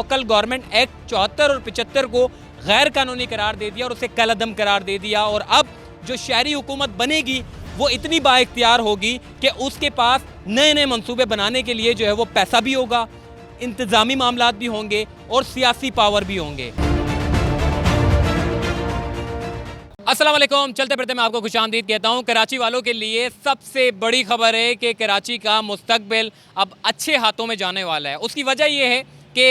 Local government act 74 और 75 को गैर कानूनी करार दे दिया और उसे कलअदम करार दे दिया। और अब जो शहरी हुकूमत बनेगी वो इतनी बाइख्तियार होगी कि उसके पास नए नए मंसूबे बनाने के लिए जो है वो पैसा भी होगा, इंतज़ामी मामलात भी होंगे और सियासी पावर भी होंगे। अस्सलाम वालेकुम, चलते फिरते मैं आपको खुशामदीद कहता हूँ। कराची वालों के लिए सबसे बड़ी खबर है कि कराची का मुस्तकबिल अब अच्छे हाथों में जाने वाला है। उसकी वजह यह है कि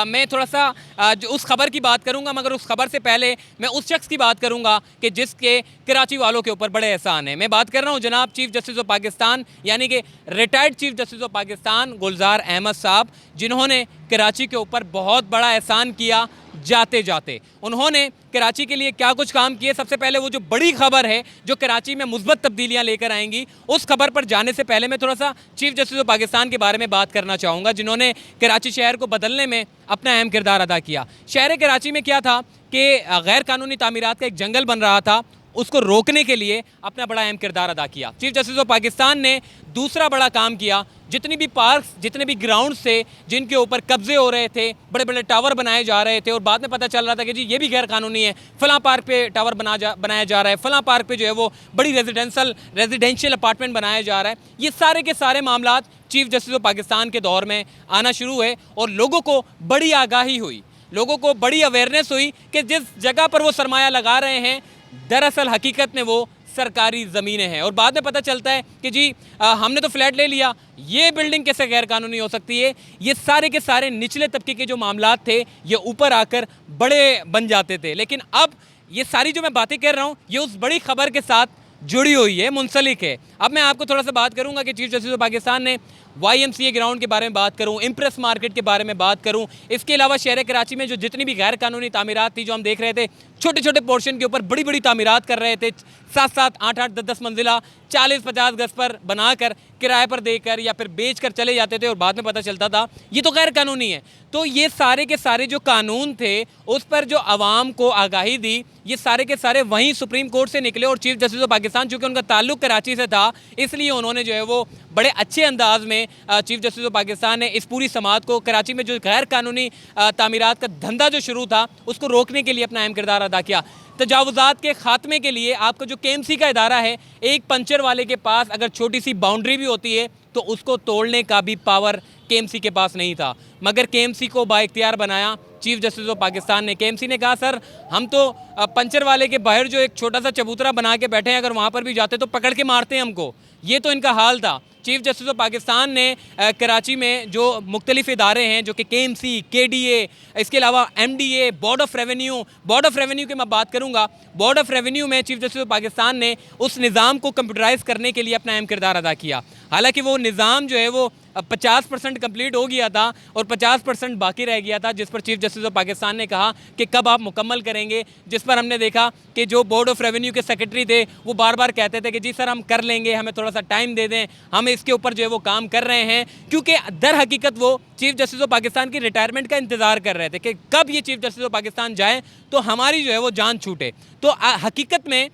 मैं थोड़ा सा जो उस खबर की बात करूंगा, मगर उस खबर से पहले मैं उस शख्स की बात करूंगा कि जिसके कराची वालों के ऊपर बड़े एहसान है। मैं बात कर रहा हूं जनाब चीफ जस्टिस ऑफ पाकिस्तान यानी कि retired chief justice of Pakistan Gulzar Ahmed sahab, जिन्होंने कराची के ऊपर बहुत बड़ा एहसान किया जाते जाते। उन्होंने कराची के लिए क्या कुछ काम किए, सबसे पहले वो जो बड़ी खबर है जो कराची में मुस्बत तब्दीलियां लेकर आएंगी, उस खबर पर जाने से पहले मैं थोड़ा सा चीफ जस्टिस ऑफ पाकिस्तान के बारे में बात करना चाहूँगा, जिन्होंने कराची शहर को बदलने में अपना अहम किरदार अदा किया। शहर कराची में क्या था कि गैर कानूनी तामीरात का एक जंगल बन रहा था, उसको रोकने के लिए अपना बड़ा अहम किरदार अदा किया। चीफ जस्टिस ऑफ पाकिस्तान ने दूसरा बड़ा काम किया, जितनी भी पार्क्स, जितने भी ग्राउंड से जिनके ऊपर कब्जे हो रहे थे, बड़े बड़े टावर बनाए जा रहे थे और बाद में पता चल रहा था कि जी ये भी गैर कानूनी है, फलां पार्क पे टावर बनाया जा रहा है, फलां पार्क पे जो है वो बड़ी रेजिडेंशियल अपार्टमेंट बनाया जा रहा है, ये सारे के सारे मामलात चीफ जस्टिस ऑफ पाकिस्तान के दौर में आना शुरू हुए और लोगों को बड़ी आगाही हुई, लोगों को बड़ी अवेयरनेस हुई कि जिस जगह पर वो सरमाया लगा रहे हैं दरअसल हकीकत में वो सरकारी ज़मीनें हैं। और बाद में पता चलता है कि जी हमने तो फ्लैट ले लिया, ये बिल्डिंग कैसे गैर कानूनी हो सकती है। ये सारे के सारे निचले तबके के जो मामलात थे ये ऊपर आकर बड़े बन जाते थे। लेकिन अब ये सारी जो मैं बातें कर रहा हूँ ये उस बड़ी खबर के साथ जुड़ी हुई है, मुंसलिक है। अब मैं आपको थोड़ा सा बात करूंगा कि चीफ जस्टिस ऑफ पाकिस्तान ने YMCA ग्राउंड के बारे में बात करूं, इम्प्रेस मार्केट के बारे में बात करूं, इसके अलावा शहर कराची में जो जितनी भी गैर कानूनी तामीरात थी जो हम देख रहे थे, छोटे छोटे पोर्शन के ऊपर बड़ी बड़ी तामीरात कर रहे थे, 7-7, 8-8, 10-10 मंजिला 40-50 गज पर बनाकर किराए पर देकर या फिर बेच कर चले जाते थे और बाद में पता चलता था ये तो गैर कानूनी है। तो ये सारे के सारे जो कानून थे उस पर जो आवाम को आगाही दी, ये सारे के सारे वहीं सुप्रीम कोर्ट से निकले और चीफ जस्टिस ऑफ पाकिस्तान चूँकि उनका ताल्लुक कराची से था इसलिए उन्होंने जो है वो बड़े अच्छे अंदाज में चीफ जस्टिस ऑफ पाकिस्तान ने इस पूरी समात को कराची में जो गैर कानूनी तामीरात का धंधा जो शुरू था उसको रोकने के लिए अपना अहम किरदार अदा किया। तजावुज़ात के ख़ात्मे के लिए आपका जो KMC का इदारा है, एक पंचर वाले के पास अगर छोटी सी बाउंड्री भी होती है तो उसको तोड़ने का भी पावर KMC के पास नहीं था, मगर KMC को बाइख्तियार बनाया चीफ जस्टिस ऑफ पाकिस्तान ने। KMC ने कहा सर हम तो पंचर वाले के बाहर जो एक छोटा सा चबूतरा बना के बैठे हैं, अगर वहाँ पर भी जाते तो पकड़ के मारते हैं हमको, ये तो इनका हाल था। चीफ जस्टिस ऑफ पाकिस्तान ने कराची में जो मुख्तलिफ इदारे हैं जो कि KMC, KDA, इसके अलावा MDA, बोर्ड ऑफ रेवेन्यू की मैं बात करूँगा, बोर्ड ऑफ रेवेन्यू में चीफ जस्टिस ऑफ पाकिस्तान ने उस निज़ाम को कंप्यूटराइज़ करने के लिए अपना अहम किरदार अदा किया। हालांकि वो निज़ाम जो है वो 50% कंप्लीट हो गया था और 50% बाकी रह गया था, जिस पर चीफ जस्टिस ऑफ पाकिस्तान ने कहा कि कब आप मुकम्मल करेंगे, जिस पर हमने देखा कि जो बोर्ड ऑफ रेवेन्यू के सेक्रेटरी थे वो बार बार कहते थे कि जी सर हम कर लेंगे, हमें थोड़ा सा टाइम दे दें, हम इसके ऊपर जो है वो काम कर रहे हैं, क्योंकि दर हकीकत वो चीफ जस्टिस ऑफ पाकिस्तान की रिटायरमेंट का इंतज़ार कर रहे थे कि कब ये चीफ जस्टिस ऑफ पाकिस्तान जाए तो हमारी जो है वो जान छूटे। तो हकीकत में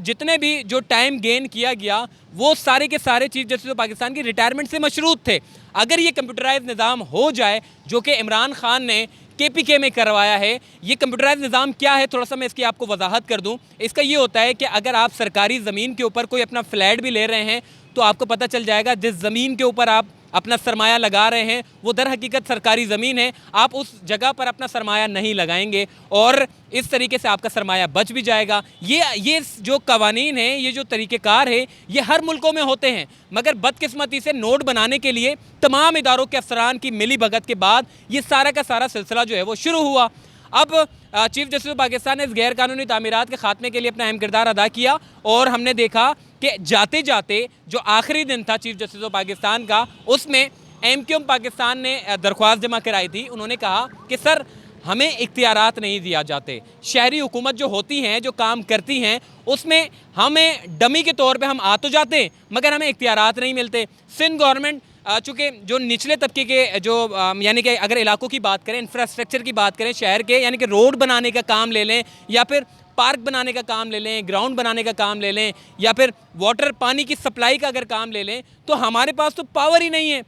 जितने भी जो टाइम गेन किया गया वो सारे के सारे चीफ जस्टिस ऑफ पाकिस्तान की रिटायरमेंट से मशरूत थे। अगर ये कंप्यूटराइज निज़ाम हो जाए जो कि इमरान खान ने KPK में करवाया है, ये कंप्यूटराइज निज़ाम क्या है थोड़ा सा मैं इसकी आपको वजाहत कर दूं। इसका ये होता है कि अगर आप सरकारी ज़मीन के ऊपर कोई अपना फ्लैट भी ले रहे हैं तो आपको पता चल जाएगा जिस ज़मीन के ऊपर आप अपना सरमाया लगा रहे हैं वो दर हकीकत सरकारी ज़मीन है, आप उस जगह पर अपना सरमाया नहीं लगाएंगे और इस तरीके से आपका सरमाया बच भी जाएगा। ये जो कवानीन है, ये जो तरीक़ेकार है, ये हर मुल्कों में होते हैं, मगर बदकिस्मती से नोट बनाने के लिए तमाम इदारों के अफसरान की मिली भगत के बाद ये सारा का सारा सिलसिला जो है वो शुरू हुआ। अब चीफ जस्टिस ऑफ पाकिस्तान ने इस गैर कानूनी तामीरात के ख़ात्मे के लिए अपना अहम किरदार अदा किया और हमने देखा कि जाते जाते जो आखिरी दिन था चीफ जस्टिस ऑफ पाकिस्तान का, उसमें MQM पाकिस्तान ने दरख्वास्त जमा कराई थी। उन्होंने कहा कि सर हमें इख्तियारात नहीं दिया जाते, शहरी हुकूमत जो होती हैं, जो काम करती हैं, उसमें हमें डमी के तौर पे हम आ तो जाते हैं मगर हमें इख्तियारात नहीं मिलते। सिंध गवर्नमेंट चूँकि जो निचले तबके के जो यानी कि अगर इलाकों की बात करें, इंफ्रास्ट्रक्चर की बात करें शहर के, यानी कि रोड बनाने का काम ले लें या फिर पार्क बनाने का काम ले लें, ग्राउंड बनाने का काम ले लें या फिर वाटर पानी की सप्लाई का अगर काम ले लें, तो हमारे पास तो पावर ही नहीं है।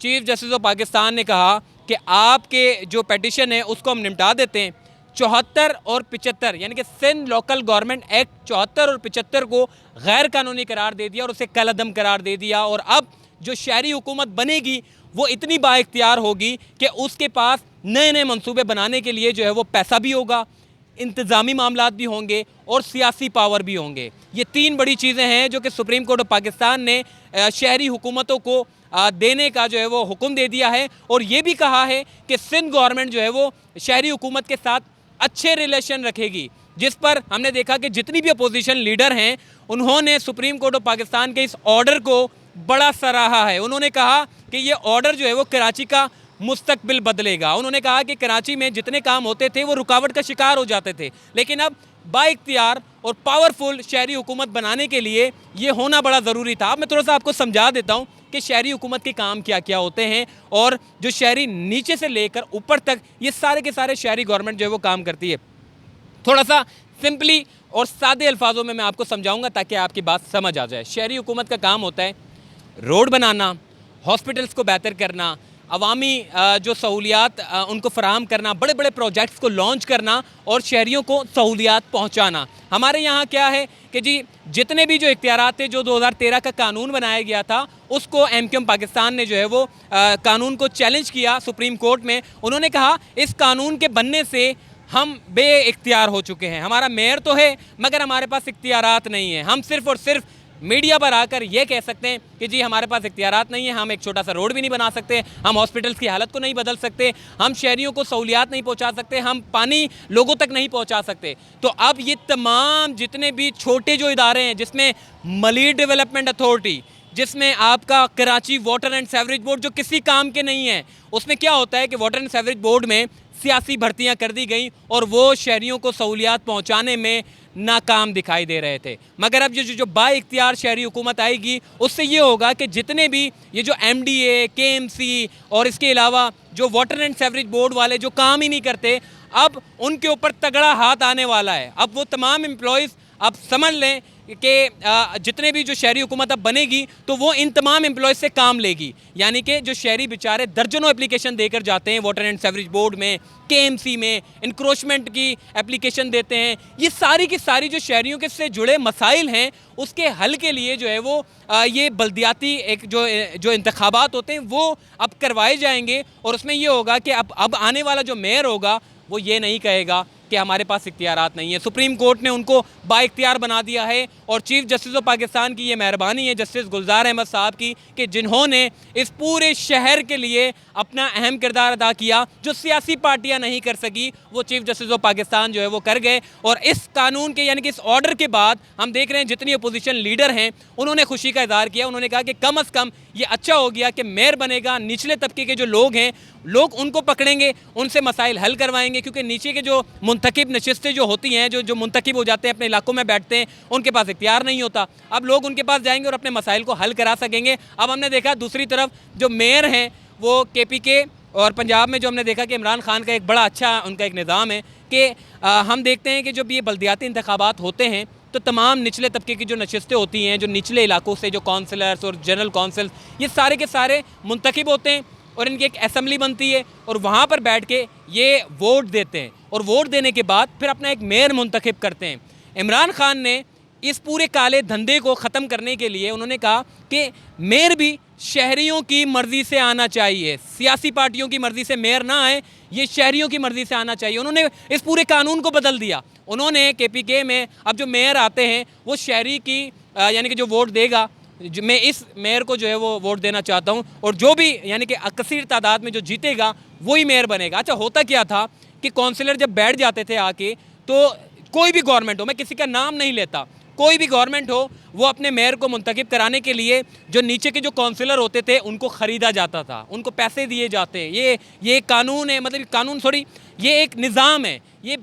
चीफ जस्टिस ऑफ पाकिस्तान ने कहा कि आपके जो पिटिशन है उसको हम निपटा देते हैं। 74 और 75 यानी कि सिंध लोकल गवर्नमेंट एक्ट 74 और 75 को गैर कानूनी करार दे दिया और उसे कलअदम करार दे दिया। और अब जो शहरी हुकूमत बनेगी वो इतनी बाइख्तियार होगी कि उसके पास नए नए मंसूबे बनाने के लिए जो है वो पैसा भी होगा, इंतज़ामी मामलात भी होंगे और सियासी पावर भी होंगे। ये तीन बड़ी चीज़ें हैं जो कि सुप्रीम कोर्ट ऑफ पाकिस्तान ने शहरी हुकूमतों को देने का जो है वो हुक्म दे दिया है। और ये भी कहा है कि सिंध गवर्नमेंट जो है वो शहरी हुकूमत के साथ अच्छे रिलेशन रखेगी, जिस पर हमने देखा कि जितनी भी अपोजिशन लीडर हैं उन्होंने सुप्रीम कोर्ट ऑफ पाकिस्तान के इस ऑर्डर को बड़ा सराहा है। उन्होंने कहा कि ये ऑर्डर जो है वो कराची का मुस्तकबिल बदलेगा। उन्होंने कहा कि कराची में जितने काम होते थे वो रुकावट का शिकार हो जाते थे, लेकिन अब बाइख्तियार और पावरफुल शहरी हुकूमत बनाने के लिए ये होना बड़ा ज़रूरी था। अब मैं थोड़ा सा आपको समझा देता हूँ कि शहरी हुकूमत के काम क्या क्या होते हैं और जो शहरी नीचे से लेकर ऊपर तक ये सारे के सारे शहरी गवर्नमेंट जो है वो काम करती है। थोड़ा सा सिंपली और सादे अल्फाजों में मैं आपको समझाऊंगा ताकि आपकी बात समझ आ जाए। शहरी हुकूमत का काम होता है रोड बनाना, हॉस्पिटल्स को बेहतर करना, अवामी जो सहूलियात उनको फ़राहम करना, बड़े बड़े प्रोजेक्ट्स को लॉन्च करना और शहरियों को सहूलियात पहुंचाना। हमारे यहाँ क्या है कि जी जितने भी जो इख्तियारात थे, जो 2013 का कानून बनाया गया था उसको MQM पाकिस्तान ने जो है वो कानून को चैलेंज किया सुप्रीम कोर्ट में। उन्होंने कहा इस कानून के बनने से हम बे इख्तियार हो चुके हैं, हमारा मेयर तो है मगर हमारे पास इख्तियारात नहीं है। हम सिर्फ़ और सिर्फ मीडिया पर आकर ये कह सकते हैं कि जी हमारे पास इख्तियारात नहीं है, हम एक छोटा सा रोड भी नहीं बना सकते, हम हॉस्पिटल्स की हालत को नहीं बदल सकते, हम शहरियों को सहूलियात नहीं पहुंचा सकते, हम पानी लोगों तक नहीं पहुंचा सकते। तो अब ये तमाम जितने भी छोटे जो इदारे हैं, जिसमें मलीर डेवलपमेंट अथॉरिटी, जिसमें आपका Karachi water and sewerage board जो किसी काम के नहीं है, उसमें क्या होता है कि वाटर एंड सीवरेज बोर्ड में सियासी भर्तियां कर दी गई और वो शहरियों को सहूलियात पहुंचाने में नाकाम दिखाई दे रहे थे। मगर अब जो बाइख्तियार शहरी हुकूमत आएगी उससे ये होगा कि जितने भी ये जो MDA, KMC और इसके अलावा जो वाटर एंड सीवरेज बोर्ड वाले जो काम ही नहीं करते, अब उनके ऊपर तगड़ा हाथ आने वाला है। अब वो तमाम एम्प्लॉयज़ अब समझ लें कि जितने भी जो शहरी हुकूमत अब बनेगी तो वो इन तमाम एम्प्लॉयज़ से काम लेगी। यानी कि जो शहरी बेचारे दर्जनों एप्लीकेशन देकर जाते हैं वाटर एंड सीवरेज बोर्ड में, KMC में, इंक्रोचमेंट की एप्लीकेशन देते हैं, ये सारी की सारी जो शहरियों के से जुड़े मसाइल हैं उसके हल के लिए जो है वो ये बल्दियाती एक जो इंतखाबात होते हैं वो अब करवाए जाएंगे। और उसमें ये होगा कि अब आने वाला जो मेयर होगा वो ये नहीं कहेगा कि हमारे पास इख्तियारात नहीं है। सुप्रीम कोर्ट ने उनको बाइख्तियार बना दिया है और चीफ जस्टिस ऑफ पाकिस्तान की ये मेहरबानी है जस्टिस गुलजार अहमद साहब की कि जिन्होंने इस पूरे शहर के लिए अपना अहम किरदार अदा किया। जो सियासी पार्टियां नहीं कर सकी वो चीफ जस्टिस ऑफ पाकिस्तान जो है वो कर गए। और इस कानून के यानी कि इस ऑर्डर के बाद हम देख रहे हैं जितनी अपोजिशन लीडर हैं उन्होंने खुशी का इज़हार किया। उन्होंने कहा कि कम अज़ कम ये अच्छा हो गया कि मेयर बनेगा, निचले तबके के जो लोग हैं लोग उनको पकड़ेंगे, उनसे मसाइल हल करवाएंगे, क्योंकि नीचे के जो मुंतखब नशिस्तें जो होती हैं, जो मुंतखब हो जाते हैं अपने इलाकों में बैठते हैं, उनके पास इख्तियार नहीं होता। अब लोग उनके पास जाएंगे और अपने मसाइल को हल करा सकेंगे। अब हमने देखा दूसरी तरफ जो मेयर हैं वो KPK और पंजाब में जो हमने देखा कि इमरान खान का एक बड़ा अच्छा उनका एक निज़ाम है कि हम देखते हैं कि जब ये बल्दियाती इंतखाबात होते हैं तो तमाम निचले तबके की जो नशिस्तें होती हैं, जो निचले इलाकों से जो काउंसलर्स और जनरल काउंसिल, ये सारे के सारे मुंतखब होते हैं और इनकी एक असम्बली बनती है और वहाँ पर बैठ के ये वोट देते हैं और वोट देने के बाद फिर अपना एक मेयर मुंतखब करते हैं। इमरान खान ने इस पूरे काले धंधे को ख़त्म करने के लिए उन्होंने कहा कि मेयर भी शहरियों की मर्ज़ी से आना चाहिए, सियासी पार्टियों की मर्ज़ी से मेयर ना आए, ये शहरियों की मर्ज़ी से आना चाहिए। उन्होंने इस पूरे कानून को बदल दिया। उन्होंने KPK में अब जो मेयर आते हैं वो शहरी की यानी कि जो वोट देगा, मैं इस मेयर को जो है वो वोट देना चाहता हूँ और जो भी यानी कि कसीर तादाद में जो जीतेगा वही मेयर बनेगा। अच्छा, होता क्या था कि काउंसलर जब बैठ जाते थे आके, तो कोई भी गवर्नमेंट हो, मैं किसी का नाम नहीं लेता, कोई भी गवर्नमेंट हो, वो अपने मेयर को मुंतखब कराने के लिए जो नीचे के जो काउंसलर होते थे उनको ख़रीदा जाता था, उनको पैसे दिए जाते हैं। ये कानून है, मतलब कानून सॉरी, ये एक निज़ाम है, ये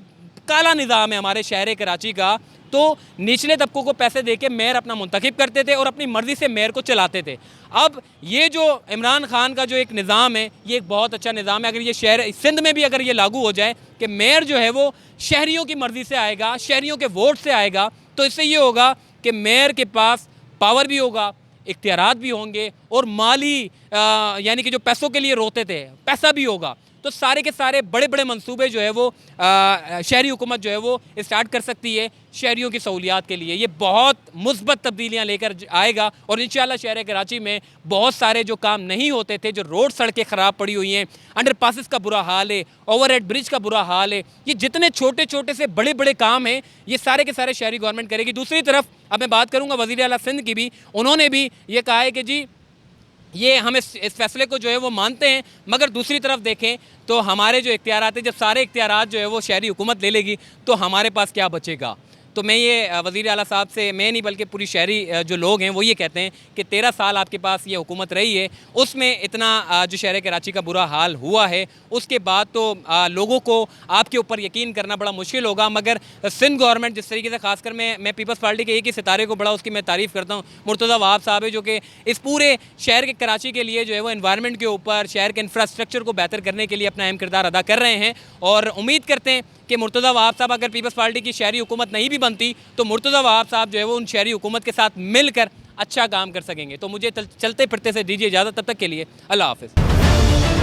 काला निज़ाम है हमारे शहर कराची का। तो निचले तबकों को पैसे देके मेयर अपना मुंतखब करते थे और अपनी मर्ज़ी से मेयर को चलाते थे। अब ये जो इमरान खान का जो एक निज़ाम है ये एक बहुत अच्छा निज़ाम है। अगर ये शहर सिंध में भी अगर ये लागू हो जाए कि मेयर जो है वो शहरियों की मर्ज़ी से आएगा, शहरियों के वोट से आएगा, तो इससे ये होगा कि मेयर के पास पावर भी होगा, इख्तियारात भी होंगे और माली यानी कि जो पैसों के लिए रोते थे पैसा भी होगा, तो सारे के सारे बड़े बड़े मंसूबे जो है वो शहरी हुकूमत जो है वो स्टार्ट कर सकती है शहरियों की सहूलियात के लिए। ये बहुत मुस्बत तब्दीलियाँ लेकर आएगा और इंशाल्लाह शहर कराची में बहुत सारे जो काम नहीं होते थे, जो रोड सड़कें ख़राब पड़ी हुई हैं, अंडर पासिस का बुरा हाल है, ओवरहेड ब्रिज का बुरा हाल है, ये जितने छोटे छोटे से बड़े बड़े काम हैं ये सारे के सारे शहरी गवर्नमेंट करेगी। दूसरी तरफ अब मैं बात करूँगा वज़ीर आला सिंध की भी, उन्होंने भी ये कहा है कि जी ये हम इस फैसले को जो है वो मानते हैं, मगर दूसरी तरफ देखें तो हमारे जो इख्तियारात हैं, जब सारे इख्तियारात जो है वो शहरी हुकूमत ले लेगी तो हमारे पास क्या बचेगा। तो मैं ये वज़ीर आला साहब से, मैं नहीं बल्कि पूरी शहरी जो लोग हैं वो ये कहते हैं कि 13 साल आपके पास ये हुकूमत रही है, उसमें इतना जो शहर कराची का बुरा हाल हुआ है, उसके बाद तो लोगों को आपके ऊपर यकीन करना बड़ा मुश्किल होगा। मगर सिंध गवर्नमेंट जिस तरीके से, खासकर मैं पीपल्स पार्टी के एक ही सितारे को बड़ा उसकी मैं तारीफ़ करता हूँ, मुर्तज़ा वहाब साहब है, जो कि इस पूरे शहर के कराची के लिए जो है वो एनवायरनमेंट के ऊपर, शहर के इंफ्रास्ट्रक्चर को बेहतर करने के लिए अपना अहम किरदार अदा कर रहे हैं। और उम्मीद करते हैं कि मुर्तज़ा वहाब साहब अगर पीपल्स पार्टी की शहरी हुकूमत नहीं भी बनती तो मुर्तज़ा वहाब साहब जो है वो उन शहरी हुकूमत के साथ मिलकर अच्छा काम कर सकेंगे। तो मुझे चलते फिरते से दीजिए इजाज़त, तब तक के लिए अल्लाह हाफ़िज़।